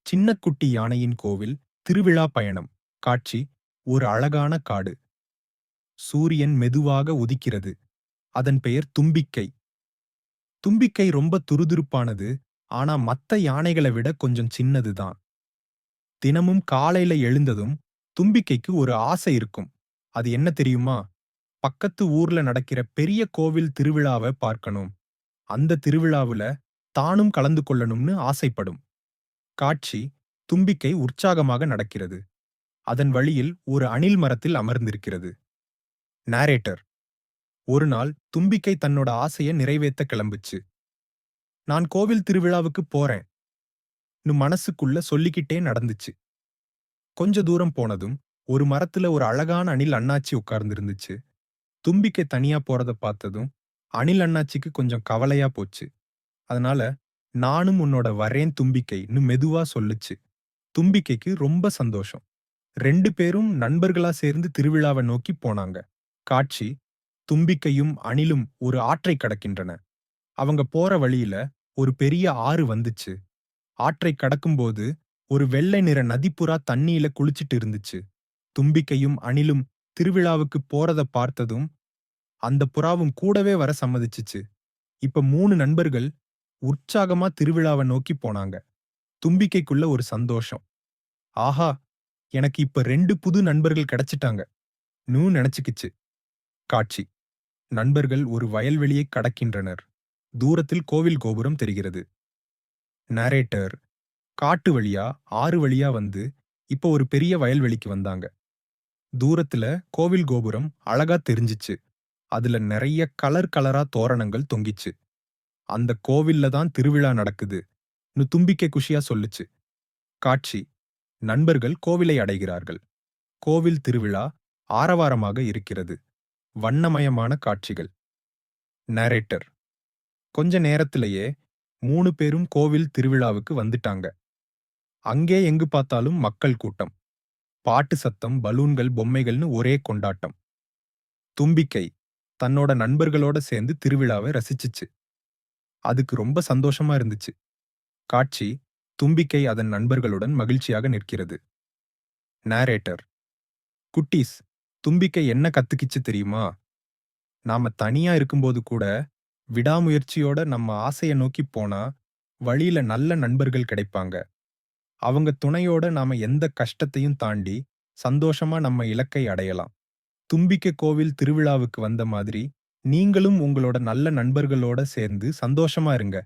சின்னக்குட்டி யானையின் கோவில் திருவிழா பயணம் காட்சி. ஒரு அழகான காடு. சூரியன் மெதுவாக உதிக்கிறது. அதன் பெயர் தும்பிக்கை. தும்பிக்கை ரொம்ப துருதுருப்பானது. ஆனா மத்த யானைகளை விட கொஞ்சம் சின்னதுதான். தினமும் காலையில எழுந்ததும் தும்பிக்கைக்கு ஒரு ஆசை இருக்கும். அது என்ன தெரியுமா? பக்கத்து ஊர்ல நடக்கிற பெரிய கோவில் திருவிழாவை பார்க்கணும். அந்த திருவிழாவுல தானும் கலந்து கொள்ளணும்னு ஆசைப்படும். காட்சி. தும்பிக்கை உற்சாகமாக நடக்கிறது. அதன் வழியில் ஒரு அணில் மரத்தில் அமர்ந்திருக்கிறது. narrator. ஒரு நாள் தும்பிக்கை தன்னோட ஆசைய நிறைவேத்த கிளம்புச்சு. நான் கோவில் திருவிழாவுக்கு போறேன் மனசுக்குள்ள சொல்லிக்கிட்டே நடந்துச்சு. கொஞ்ச தூரம் போனதும் ஒரு மரத்துல ஒரு அழகான அணில் அண்ணாச்சி உட்கார்ந்திருந்துச்சு. தும்பிக்கை தனியா போறத பார்த்ததும் அணில் அண்ணாச்சிக்கு கொஞ்சம் கவலையா போச்சு. அதனால நானும் உன்னோட வரேன் தும்பிக்கைன்னு மெதுவா சொல்லுச்சு. தும்பிக்கைக்கு ரொம்ப சந்தோஷம். 2 பேரும் நண்பர்களா சேர்ந்து திருவிழாவை நோக்கி போனாங்க. காட்சி. தும்பிக்கையும் அணிலும் ஒரு ஆற்றைக் கடக்கின்றன. அவங்க போற வழியில ஒரு பெரிய ஆறு வந்துச்சு. ஆற்றைக் கடக்கும்போது ஒரு வெள்ளை நிற நதிப்புறா தண்ணியில குளிச்சிட்டு இருந்துச்சு. தும்பிக்கையும் அணிலும் திருவிழாவுக்கு போறத பார்த்ததும் அந்த புறாவும் கூடவே வர சம்மதிச்சுச்சு. இப்ப 3 நண்பர்கள் உற்சாகமா திருவிழாவை நோக்கி போனாங்க. தும்பிக்கைக்குள்ள ஒரு சந்தோஷம். ஆஹா! எனக்கு இப்ப 2 புது நண்பர்கள் கிடைச்சிட்டாங்க நினைச்சுக்கிச்சு. காட்சி. நண்பர்கள் ஒரு வயல்வெளியை கடக்கின்றனர். தூரத்தில் கோவில் கோபுரம் தெரிகிறது. narrator. காட்டு வழியா ஆறு வழியா வந்து இப்ப ஒரு பெரிய வயல்வெளிக்கு வந்தாங்க. தூரத்துல கோவில் கோபுரம் அழகா தெரிஞ்சுச்சு. அதுல நிறைய கலர் கலரா தோரணங்கள் தொங்கிச்சு. அந்த கோவில்ல தான் திருவிழா நடக்குது தும்பிக்கை குஷியா சொல்லுச்சு. காட்சி. நண்பர்கள் கோவிலை அடைகிறார்கள். கோவில் திருவிழா ஆரவாரமாக இருக்கிறது. வண்ணமயமான காட்சிகள். narrator. கொஞ்ச நேரத்திலேயே 3 பேரும் கோவில் திருவிழாவுக்கு வந்துட்டாங்க. அங்கே எங்கு பார்த்தாலும் மக்கள் கூட்டம். பாட்டு சத்தம், பலூன்கள், பொம்மைகள்னு ஒரே கொண்டாட்டம். தும்பிக்கை தன்னோட நண்பர்களோட சேர்ந்து திருவிழாவை ரசிச்சுச்சு. அதுக்கு ரொம்ப சந்தோஷமா இருந்துச்சு. காட்சி. தும்பிக்கை அதன் நண்பர்களுடன் மகிழ்ச்சியாக நிற்கிறது. narrator. குட்டீஸ், தும்பிக்கை என்ன கத்துக்கிச்சு தெரியுமா? நாம தனியா இருக்கும்போது கூட விடாமுயற்சியோட நம்ம ஆசைய நோக்கி போனா வழியில நல்ல நண்பர்கள் கிடைப்பாங்க. அவங்க துணையோட நாம எந்த கஷ்டத்தையும் தாண்டி சந்தோஷமா நம்ம இலக்கை அடையலாம். தும்பிக்கை கோவில் திருவிழாவுக்கு வந்த மாதிரி நீங்களும் உங்களோட நல்ல நண்பர்களோட சேர்ந்து சந்தோஷமா இருங்க.